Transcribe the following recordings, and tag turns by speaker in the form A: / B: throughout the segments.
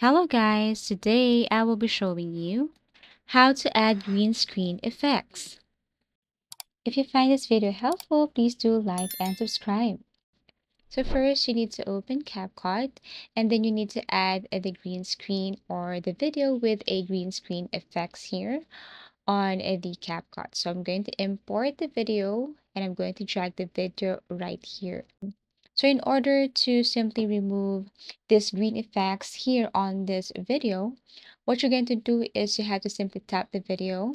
A: Hello guys, today I will be showing you how to add green screen effects. If you find this video helpful, please do like and subscribe. So first you need to open CapCut and then you need to add the green screen or the video with a green screen effects here on the CapCut. So I'm going to import the video and I'm going to drag the video right here. So in order to simply remove this green effects here on this video, what you're going to do is you have to simply tap the video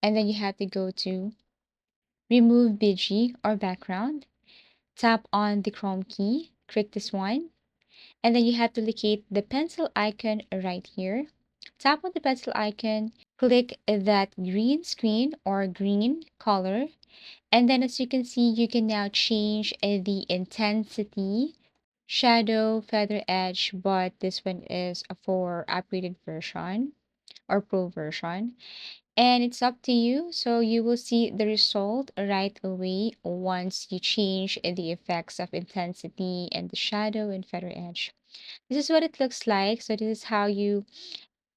A: and then you have to go to remove BG or background, tap on the Chrome key, click this one, and then you have to locate the pencil icon right here. Tap on the pencil icon, click that green screen or green color, and then as you can see, you can now change the intensity, shadow, feather edge, but this one is for upgraded version or pro version. And it's up to you. So you will see the result right away once you change the effects of intensity and the shadow and feather edge. This is what it looks like. So this is how you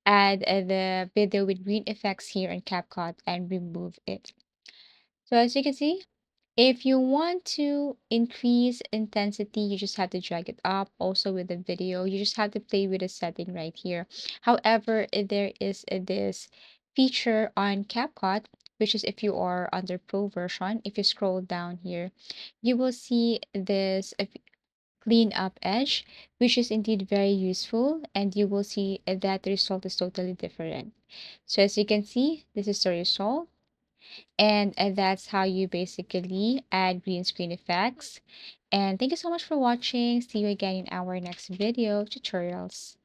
A: add the video with green effects here in CapCut and remove it. So as you can see, if you want to increase intensity, you just have to drag it up. Also with the video, you just have to play with the setting right here. However, there is this feature on CapCut, which is if you are under Pro version, if you scroll down here, you will see this clean up edge, which is indeed very useful, and you will see that the result is totally different. So as you can see, this is the result. And that's how you basically add green screen effects. And thank you so much for watching. See you again in our next video tutorials.